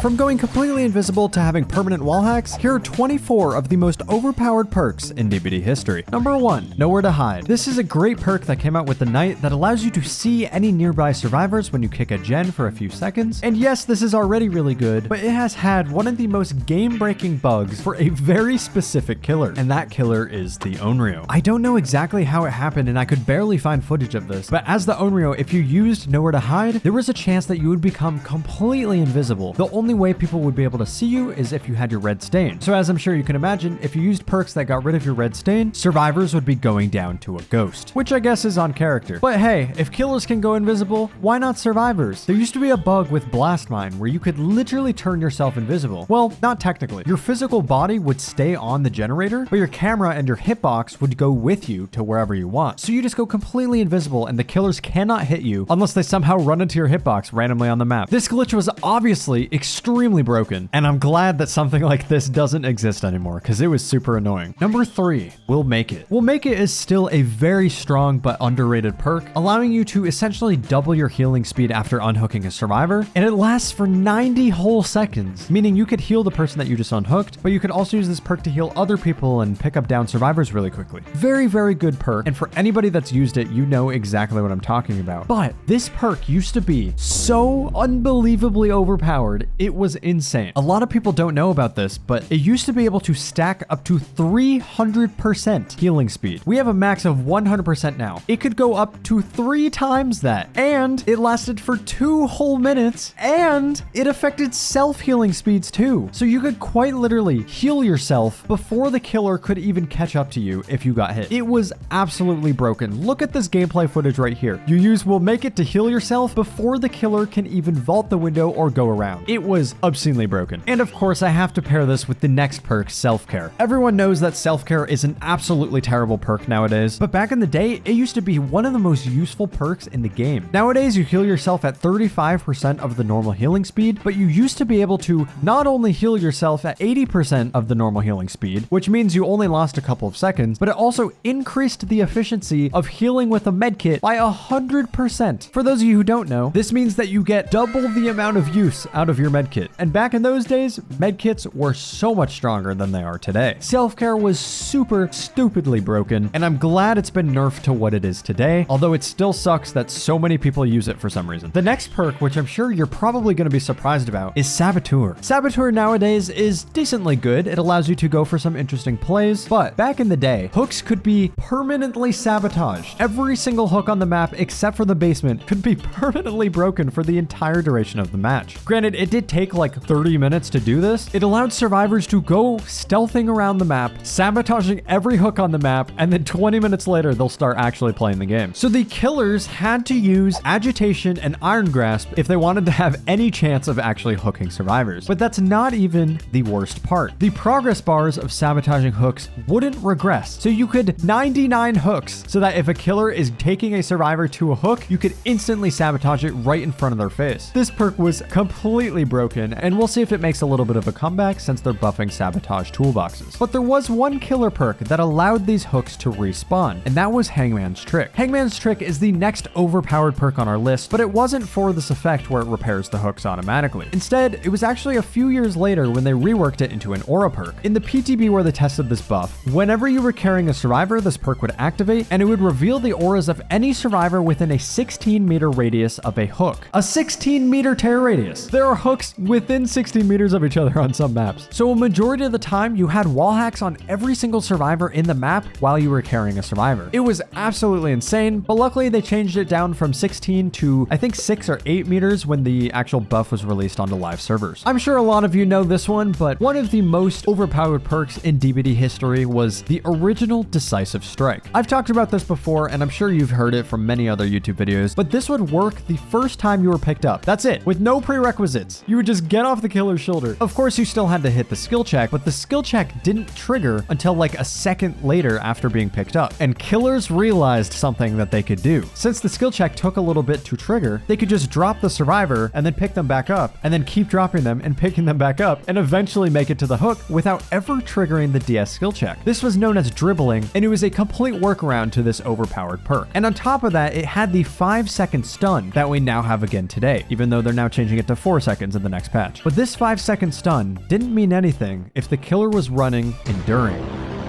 From going completely invisible to having permanent wall hacks, here are 24 of the most overpowered perks in DBD history. Number 1, Nowhere to Hide. This is a great perk that came out with the Knight that allows you to see any nearby survivors when you kick a gen for a few seconds. And yes, this is already really good, but it has had one of the most game-breaking bugs for a very specific killer, and that killer is the Onryo. I don't know exactly how it happened, and I could barely find footage of this, but as the Onryo, if you used Nowhere to Hide, there was a chance that you would become completely invisible. The only way people would be able to see you is if you had your red stain. So as I'm sure you can imagine, if you used perks that got rid of your red stain, survivors would be going down to a ghost, which I guess is on character. But hey, if killers can go invisible, why not survivors? There used to be a bug with Blast Mine where you could literally turn yourself invisible. Well, not technically. Your physical body would stay on the generator, but your camera and your hitbox would go with you to wherever you want. So you just go completely invisible and the killers cannot hit you unless they somehow run into your hitbox randomly on the map. This glitch was obviously extremely broken, and I'm glad that something like this doesn't exist anymore because it was super annoying. Number 3, We'll Make It. We'll Make It is still a very strong but underrated perk, allowing you to essentially double your healing speed after unhooking a survivor, and it lasts for 90 whole seconds, meaning you could heal the person that you just unhooked, but you could also use this perk to heal other people and pick up down survivors really quickly. Very, very good perk, and for anybody that's used it, you know exactly what I'm talking about. But this perk used to be so unbelievably overpowered, it was insane. A lot of people don't know about this, but it used to be able to stack up to 300% healing speed. We have a max of 100% now. It could go up to 3 times that, and it lasted for 2 whole minutes, and it affected self-healing speeds too. So you could quite literally heal yourself before the killer could even catch up to you if you got hit. It was absolutely broken. Look at this gameplay footage right here. You use We'll Make It to heal yourself before the killer can even vault the window or go around. It was obscenely broken. And of course, I have to pair this with the next perk, Self-Care. Everyone knows that Self-Care is an absolutely terrible perk nowadays, but back in the day, it used to be one of the most useful perks in the game. Nowadays, you heal yourself at 35% of the normal healing speed, but you used to be able to not only heal yourself at 80% of the normal healing speed, which means you only lost a couple of seconds, but it also increased the efficiency of healing with a medkit by 100%. For those of you who don't know, this means that you get double the amount of use out of your medkit. And back in those days, medkits were so much stronger than they are today. Self-Care was super stupidly broken, and I'm glad it's been nerfed to what it is today, although it still sucks that so many people use it for some reason. The next perk, which I'm sure you're probably going to be surprised about, is Saboteur. Saboteur nowadays is decently good. It allows you to go for some interesting plays, but back in the day, hooks could be permanently sabotaged. Every single hook on the map, except for the basement, could be permanently broken for the entire duration of the match. Granted, it did take like 30 minutes to do this. It allowed survivors to go stealthing around the map, sabotaging every hook on the map, and then 20 minutes later, they'll start actually playing the game. So the killers had to use Agitation and Iron Grasp if they wanted to have any chance of actually hooking survivors. But that's not even the worst part. The progress bars of sabotaging hooks wouldn't regress. So you could 99 hooks so that if a killer is taking a survivor to a hook, you could instantly sabotage it right in front of their face. This perk was completely broken, and we'll see if it makes a little bit of a comeback since they're buffing sabotage toolboxes. But there was one killer perk that allowed these hooks to respawn, and that was Hangman's Trick. Hangman's Trick is the next overpowered perk on our list, but it wasn't for this effect where it repairs the hooks automatically. Instead, it was actually a few years later when they reworked it into an aura perk. In the PTB where they tested this buff, whenever you were carrying a survivor, this perk would activate, and it would reveal the auras of any survivor within a 16-meter radius of a hook. A 16-meter tear radius. There are hooks within 16 meters of each other on some maps. So a majority of the time, you had wall hacks on every single survivor in the map while you were carrying a survivor. It was absolutely insane, but luckily they changed it down from 16 to I think 6 or 8 meters when the actual buff was released onto live servers. I'm sure a lot of you know this one, but one of the most overpowered perks in DBD history was the original Decisive Strike. I've talked about this before, and I'm sure you've heard it from many other YouTube videos, but this would work the first time you were picked up. That's it, with no prerequisites. You would just get off the killer's shoulder. Of course, you still had to hit the skill check, but the skill check didn't trigger until like a second later after being picked up. And killers realized something that they could do. Since the skill check took a little bit to trigger, they could just drop the survivor and then pick them back up, and then keep dropping them and picking them back up, and eventually make it to the hook without ever triggering the DS skill check. This was known as dribbling, and it was a complete workaround to this overpowered perk. And on top of that, it had the 5-second stun that we now have again today, even though they're now changing it to 4 seconds in the next patch. But this 5-second stun didn't mean anything if the killer was running Enduring.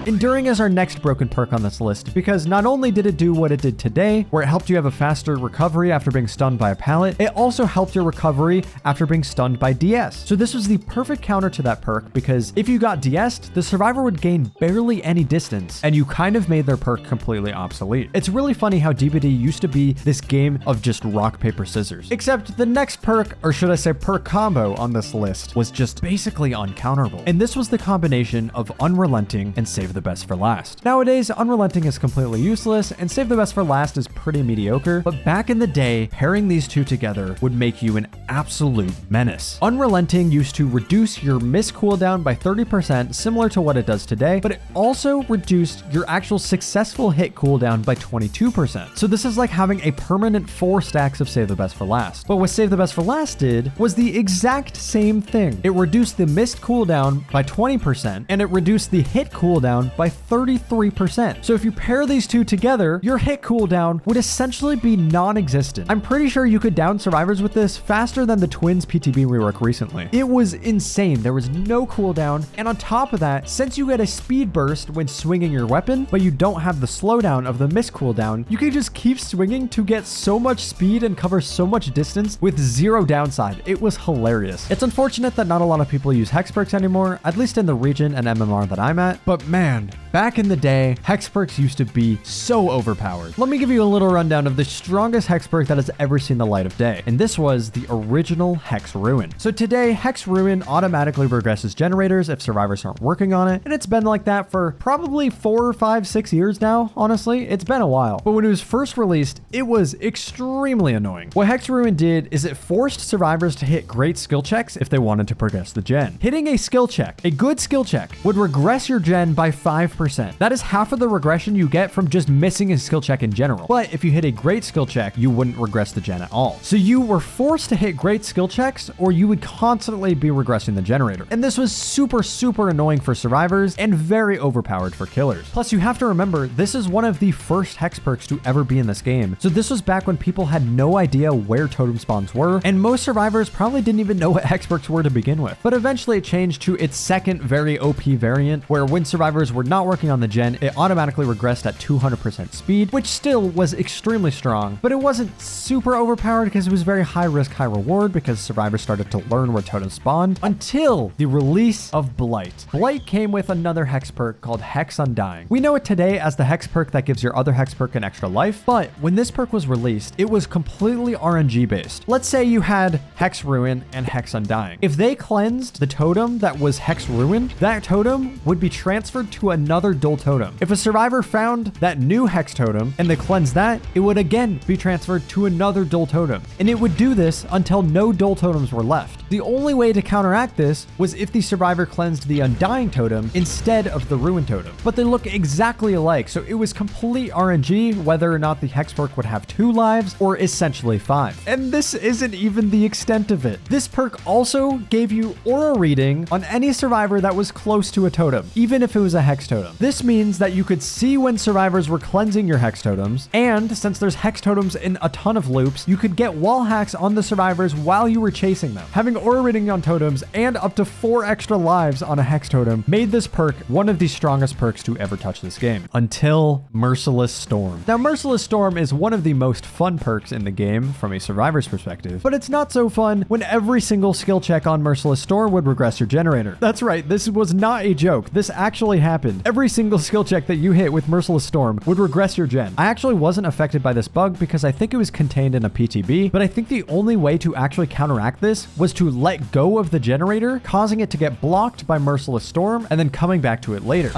Enduring is our next broken perk on this list because not only did it do what it did today, where it helped you have a faster recovery after being stunned by a pallet, it also helped your recovery after being stunned by DS. So this was the perfect counter to that perk because if you got DS'd, the survivor would gain barely any distance and you kind of made their perk completely obsolete. It's really funny how DBD used to be this game of just rock, paper, scissors. Except the next perk, or should I say perk combo on this list, was just basically uncounterable. And this was the combination of Unrelenting and Save the Best for Last. Nowadays, Unrelenting is completely useless and Save the Best for Last is pretty mediocre, but back in the day, pairing these two together would make you an absolute menace. Unrelenting used to reduce your miss cooldown by 30%, similar to what it does today, but it also reduced your actual successful hit cooldown by 22%. So this is like having a permanent 4 stacks of Save the Best for Last. But what Save the Best for Last did was the exact same thing. It reduced the missed cooldown by 20% and it reduced the hit cooldown by 33%. So if you pair these two together, your hit cooldown would essentially be non-existent. I'm pretty sure you could down survivors with this faster than the Twins PTB rework recently. It was insane. There was no cooldown. And on top of that, since you get a speed burst when swinging your weapon, but you don't have the slowdown of the miss cooldown, you can just keep swinging to get so much speed and cover so much distance with zero downside. It was hilarious. It's unfortunate that not a lot of people use hex perks anymore, at least in the region and MMR that I'm at, but man, back in the day, hex perks used to be so overpowered. Let me give you a little rundown of the strongest hex perk that has ever seen the light of day, and this was the original Hex Ruin. So today, Hex Ruin automatically regresses generators if survivors aren't working on it, and it's been like that for probably 4, 5, 6 years now, honestly. It's been a while. But when it was first released, it was extremely annoying. What Hex Ruin did is it forced survivors to hit great skill checks if they wanted to progress the gen. Hitting a skill check, a good skill check, would regress your gen by 5%. That is half of the regression you get from just missing a skill check in general. But if you hit a great skill check, you wouldn't regress the gen at all. So you were forced to hit great skill checks or you would constantly be regressing the generator. And this was super, super annoying for survivors and very overpowered for killers. Plus, you have to remember, this is one of the first hex perks to ever be in this game. So this was back when people had no idea where totem spawns were, and most survivors probably didn't even know what hex perks were to begin with. But eventually it changed to its second very OP variant, where when survivors were not working on the gen, it automatically regressed at 200% speed, which still was extremely strong, but it wasn't super overpowered because it was very high risk, high reward because survivors started to learn where totems spawned until the release of Blight. Blight came with another hex perk called Hex Undying. We know it today as the hex perk that gives your other hex perk an extra life, but when this perk was released, it was completely RNG based. Let's say you had Hex Ruin and Hex Undying. If they cleansed the totem that was Hex Ruined, that totem would be transferred to another dual totem. If a survivor found that new hex totem and they cleansed that, it would again be transferred to another dual totem. And it would do this until no dual totems were left. The only way to counteract this was if the survivor cleansed the Undying totem instead of the Ruin totem. But they look exactly alike, so it was complete RNG whether or not the hex perk would have 2 lives or essentially 5. And this isn't even the extent of it. This perk also gave you aura reading on any survivor that was close to a totem, even if it was a hex totem. This means that you could see when survivors were cleansing your hex totems, and since there's hex totems in a ton of loops, you could get wall hacks on the survivors while you were chasing them. Having aura reading on totems and up to 4 extra lives on a hex totem made this perk one of the strongest perks to ever touch this game, until Merciless Storm. Now, Merciless Storm is one of the most fun perks in the game from a survivor's perspective, but it's not so fun when every single skill check on Merciless Storm would regress your generator. That's right, this was not a joke. This actually happened. Every single skill check that you hit with Merciless Storm would regress your gen. I actually wasn't affected by this bug because I think it was contained in a PTB, but I think the only way to actually counteract this was to let go of the generator, causing it to get blocked by Merciless Storm and then coming back to it later.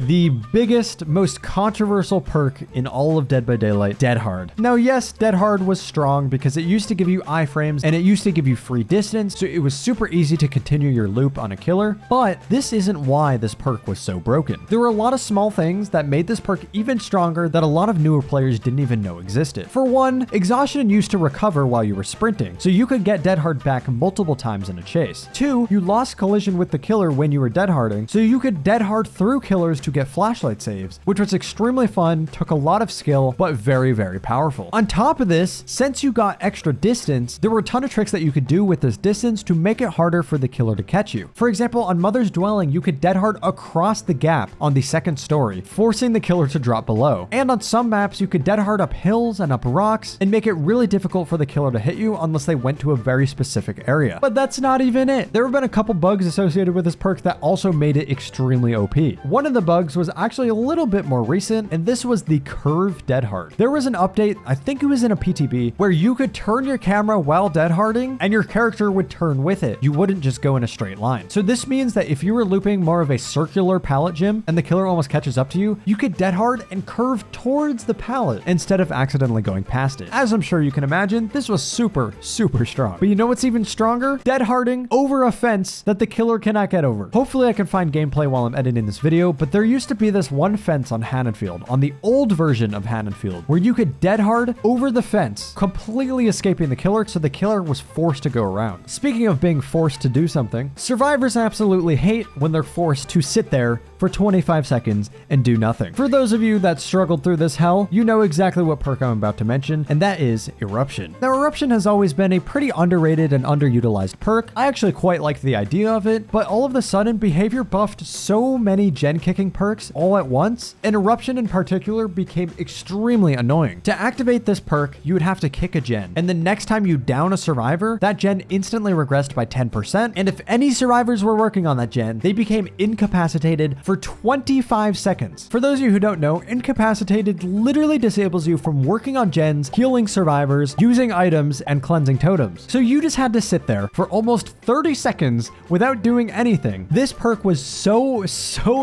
The biggest, most controversial perk in all of Dead by Daylight, Dead Hard. Now, yes, Dead Hard was strong because it used to give you iframes and it used to give you free distance, so it was super easy to continue your loop on a killer, but this isn't why this perk was so broken. There were a lot of small things that made this perk even stronger that a lot of newer players didn't even know existed. For one, exhaustion used to recover while you were sprinting, so you could get Dead Hard back multiple multiple times in a chase. 2, you lost collision with the killer when you were dead harding, so you could dead hard through killers to get flashlight saves, which was extremely fun, took a lot of skill, but very, very powerful. On top of this, since you got extra distance, there were a ton of tricks that you could do with this distance to make it harder for the killer to catch you. For example, on Mother's Dwelling, you could dead hard across the gap on the second story, forcing the killer to drop below. And on some maps, you could dead hard up hills and up rocks and make it really difficult for the killer to hit you unless they went to a very specific area. But that's not even it. There have been a couple bugs associated with this perk that also made it extremely OP. One of the bugs was actually a little bit more recent, and this was the curve dead hard. There was an update, I think it was in a PTB, where you could turn your camera while dead harding and your character would turn with it. You wouldn't just go in a straight line. So this means that if you were looping more of a circular pallet gym and the killer almost catches up to you, you could dead hard and curve towards the pallet instead of accidentally going past it. As I'm sure you can imagine, this was super, super strong. But you know what's even stronger? Dead harding over a fence that the killer cannot get over. Hopefully I can find gameplay while I'm editing this video, but there used to be this one fence on Haddonfield, on the old version of Haddonfield, where you could dead hard over the fence, completely escaping the killer, so the killer was forced to go around. Speaking of being forced to do something, survivors absolutely hate when they're forced to sit there for 25 seconds and do nothing. For those of you that struggled through this hell, you know exactly what perk I'm about to mention, and that is Eruption. Now, Eruption has always been a pretty underrated and underutilized perk. I actually quite like the idea of it, but all of a sudden, Behavior buffed so many gen kicking perks all at once, and Eruption in particular became extremely annoying. To activate this perk, you would have to kick a gen, and the next time you down a survivor, that gen instantly regressed by 10%, and if any survivors were working on that gen, they became incapacitated for 25 seconds. For those of you who don't know, incapacitated literally disables you from working on gens, healing survivors, using items, and cleansing totems. So you just had to sit there for almost 30 seconds without doing anything. This perk was so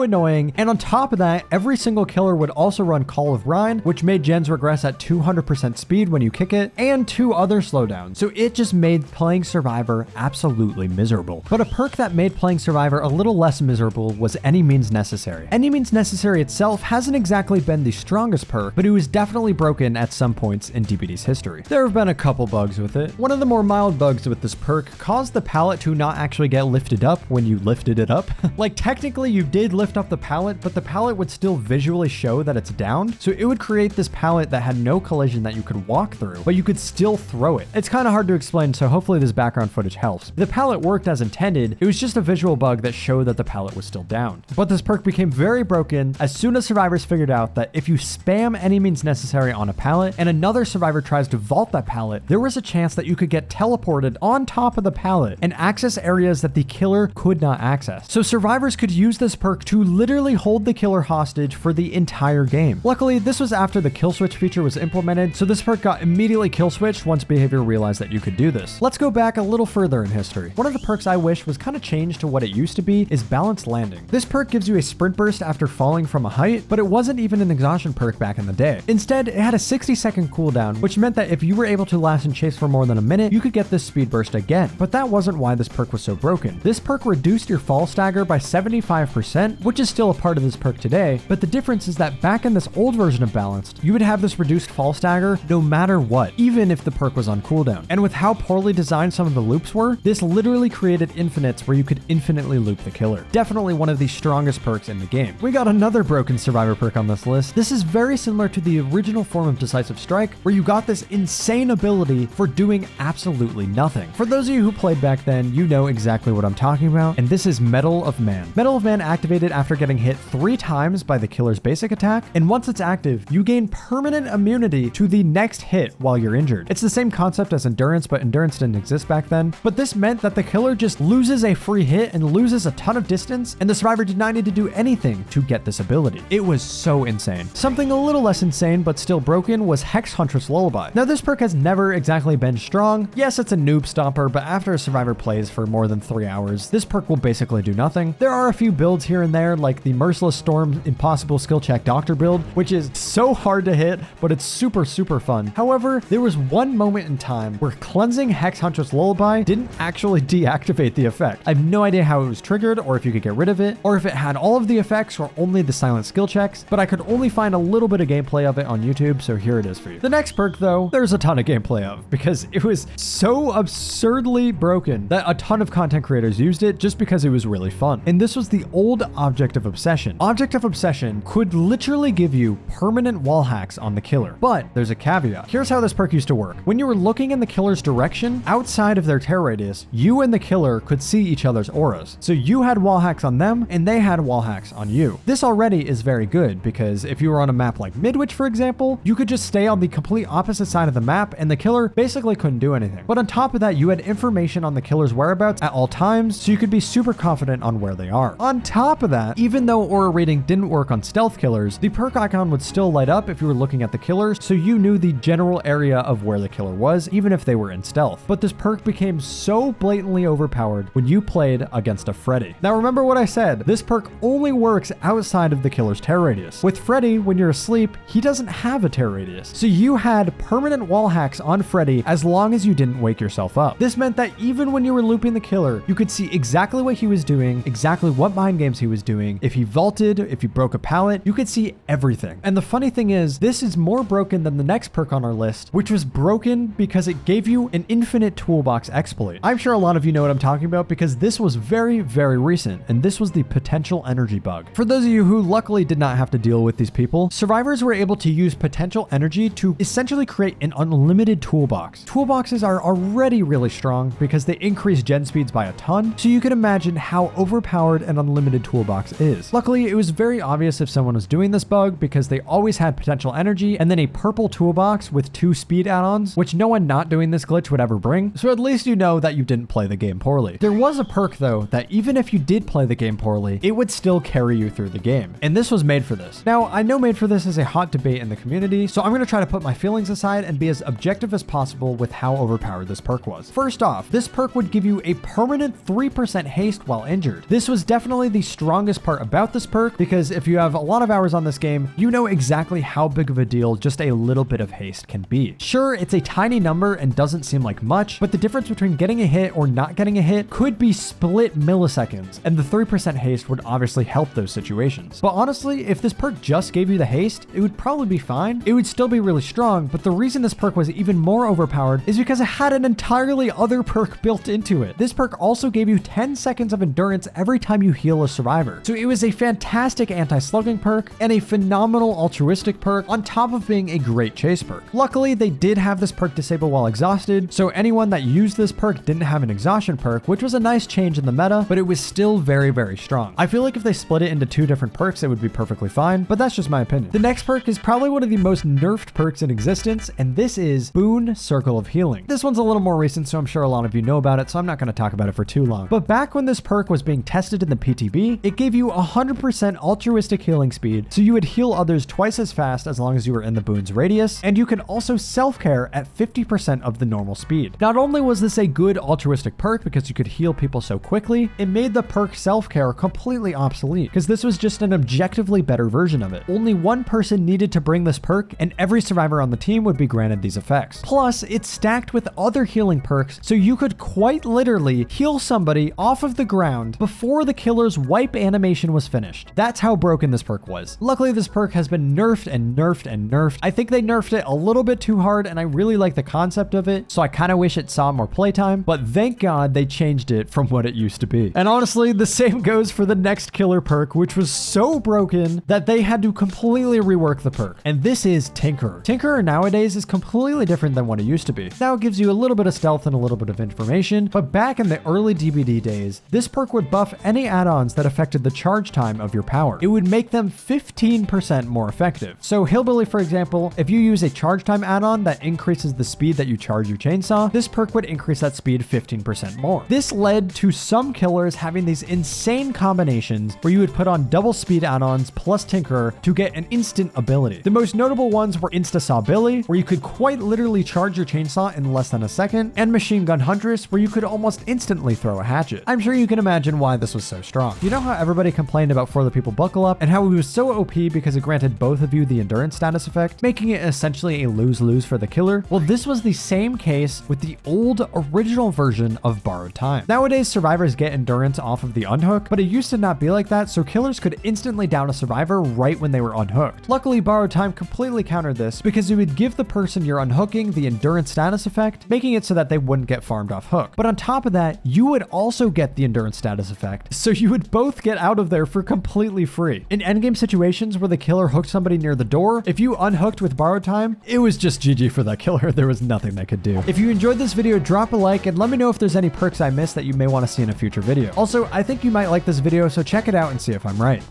annoying, and on top of that, every single killer would also run Call of Rhine, which made gens regress at 200% speed when you kick it, and 2 other slowdowns. So it just made playing Survivor absolutely miserable. But a perk that made playing Survivor a little less miserable was Any Means Necessary. Any Means Necessary itself hasn't exactly been the strongest perk, but it was definitely broken at some points in DBD's history. There have been a couple bugs with it. One of the more mild bugs with this perk caused the pallet to not actually get lifted up when you lifted it up. Like, technically you did lift up the pallet, but the pallet would still visually show that it's down, so it would create this pallet that had no collision that you could walk through, but you could still throw it. It's kind of hard to explain, so hopefully this background footage helps. The pallet worked as intended, it was just a visual bug that showed that the pallet was still down. But this perk became very broken as soon as survivors figured out that if you spam Any Means Necessary on a pallet and another survivor tries to vault that pallet, there was a chance that you could get teleported on top of the pallet and access areas that the killer could not access. So survivors could use this perk to literally hold the killer hostage for the entire game. Luckily, this was after the kill switch feature was implemented, so this perk got immediately kill switched once Behavior realized that you could do this. Let's go back a little further in history. One of the perks I wish was kind of changed to what it used to be is Balanced Landing. This perk gives you a sprint burst after falling from a height, but it wasn't even an exhaustion perk back in the day. Instead, it had a 60-second cooldown, which meant that if you were able to last in chase for more than a minute, you could get this speed burst again. But that wasn't why this perk was so broken. This perk reduced your fall stagger by 75%, which is still a part of this perk today, but the difference is that back in this old version of Balanced, you would have this reduced fall stagger no matter what, even if the perk was on cooldown. And with how poorly designed some of the loops were, this literally created infinites where you could infinitely loop the killer. Definitely one of the strongest perks in the game. We got another broken survivor perk on this list. This is very similar to the original form of Decisive Strike, where you got this insane ability for doing absolutely nothing. For those of you who played back then, you know exactly what I'm talking about, and this is Medal of Man. Medal of Man activated after getting hit 3 times by the killer's basic attack, and once it's active, you gain permanent immunity to the next hit while you're injured. It's the same concept as Endurance, but Endurance didn't exist back then, but this meant that the killer just loses a free hit and loses a ton of distance, and the survivor did not need to do anything to get this ability. It was so insane. Something a little less insane, but still broken, was Hex Huntress Lullaby. Now, this perk has never exactly been strong. Yes, it's a noob stomper, but after a survivor plays for more than 3 hours, this perk will basically do nothing. There are a few builds here and there, like the Merciless Storm Impossible Skill Check Doctor build, which is so hard to hit, but it's super fun. However, there was one moment in time where cleansing Hex Huntress Lullaby didn't actually deactivate the effect. I have no idea how it was triggered, or if you could get rid of it, or if it had all of the effects or only the silent skill checks, but I could only find a little bit of gameplay of it on YouTube, so here it is for you. The next perk, though, there's a ton of gameplay of, because it was so absurdly absurdly broken that a ton of content creators used it just because it was really fun. And this was the old Object of Obsession. Object of Obsession could literally give you permanent wall hacks on the killer. But there's a caveat. Here's how this perk used to work. When you were looking in the killer's direction, outside of their terror radius, you and the killer could see each other's auras. So you had wall hacks on them and they had wall hacks on you. This already is very good because if you were on a map like Midwich, for example, you could just stay on the complete opposite side of the map and the killer basically couldn't do anything. But on top of that, you had information on the killer's whereabouts at all times, so you could be super confident on where they are. On top of that, even though aura reading didn't work on stealth killers, the perk icon would still light up if you were looking at the killer, so you knew the general area of where the killer was, even if they were in stealth. But this perk became so blatantly overpowered when you played against a Freddy. Now remember what I said, this perk only works outside of the killer's terror radius. With Freddy, when you're asleep, he doesn't have a terror radius. So you had permanent wall hacks on Freddy as long as you didn't wake yourself up. This meant that even when you were looping the killer, you could see exactly what he was doing, exactly what mind games he was doing. If he vaulted, if he broke a pallet, you could see everything. And the funny thing is, this is more broken than the next perk on our list, which was broken because it gave you an infinite toolbox exploit. I'm sure a lot of you know what I'm talking about because this was very, very recent, and this was the potential energy bug. For those of you who luckily did not have to deal with these people, survivors were able to use potential energy to essentially create an unlimited toolbox. Toolboxes are already really strong because they increase gen speeds by a ton, so you can imagine how overpowered an unlimited toolbox is. Luckily, it was very obvious if someone was doing this bug because they always had potential energy and then a purple toolbox with 2 speed add-ons, which no one not doing this glitch would ever bring, so at least you know that you didn't play the game poorly. There was a perk though that even if you did play the game poorly, it would still carry you through the game, and this was made for this. Now, I know made for this is a hot debate in the community, so I'm going to try to put my feelings aside and be as objective as possible with how overpowered this perk was. First off, this perk would give you a permanent 3% haste while injured. This was definitely the strongest part about this perk because if you have a lot of hours on this game, you know exactly how big of a deal just a little bit of haste can be. Sure, it's a tiny number and doesn't seem like much, but the difference between getting a hit or not getting a hit could be split milliseconds, and the 3% haste would obviously help those situations. But honestly, if this perk just gave you the haste, it would probably be fine. It would still be really strong, but the reason this perk was even more overpowered is because it had an entirely other perk built into it. This perk also gave you 10 seconds of endurance every time you heal a survivor. So it was a fantastic anti-slugging perk and a phenomenal altruistic perk on top of being a great chase perk. Luckily, they did have this perk disabled while exhausted, so anyone that used this perk didn't have an exhaustion perk, which was a nice change in the meta, but it was still very, very strong. I feel like if they split it into 2 different perks, it would be perfectly fine, but that's just my opinion. The next perk is probably one of the most nerfed perks in existence, and this is Boon Circle of Healing. This one's a little more recent, so I'm sure a lot of you know about it, so I'm not going to talk about it for too long. But back when this perk was being tested in the PTB, it gave you 100% altruistic healing speed, so you would heal others twice as fast as long as you were in the Boon's radius, and you could also self-care at 50% of the normal speed. Not only was this a good altruistic perk because you could heal people so quickly, it made the perk self-care completely obsolete because this was just an objectively better version of it. Only one person needed to bring this perk, and every survivor on the team would be granted these effects. Plus, it's stacked with other healing perks, so you could quite literally heal somebody off of the ground before the killer's wipe animation was finished. That's how broken this perk was. Luckily, this perk has been nerfed and nerfed and nerfed. I think they nerfed it a little bit too hard, and I really like the concept of it, so I kind of wish it saw more playtime, but thank God they changed it from what it used to be. And honestly, the same goes for the next killer perk, which was so broken that they had to completely rework the perk. And this is Tinkerer. Tinkerer nowadays is completely different than what it used to be. Now it gives you a little bit of stealth and a little bit of information, but back in the early DBD days, this perk would buff any add-ons that affected the charge time of your power. It would make them 15% more effective. So Hillbilly, for example, if you use a charge time add-on that increases the speed that you charge your chainsaw, this perk would increase that speed 15% more. This led to some killers having these insane combinations where you would put on double speed add-ons plus Tinkerer to get an instant ability. The most notable ones were Insta Saw Billy, where you could quite literally charge your chainsaw in less than a second, and Machine Gun Huntress, where you could almost instantly throw a hatchet. I'm sure you can imagine why this was so strong. You know how everybody complained about For the People Buckle Up and how it was so OP because it granted both of you the endurance status effect, making it essentially a lose-lose for the killer? Well, this was the same case with the old original version of Borrowed Time. Nowadays, survivors get endurance off of the unhook, but it used to not be like that, so killers could instantly down a survivor right when they were unhooked. Luckily, Borrowed Time completely countered this because it would give the person you're unhooking the endurance status effect, making it so that they wouldn't get get farmed off hook. But on top of that, you would also get the endurance status effect, so you would both get out of there for completely free. In endgame situations where the killer hooked somebody near the door, if you unhooked with borrowed time, it was just GG for that killer. There was nothing they could do. If you enjoyed this video, drop a like and let me know if there's any perks I missed that you may want to see in a future video. Also, I think you might like this video, so check it out and see if I'm right.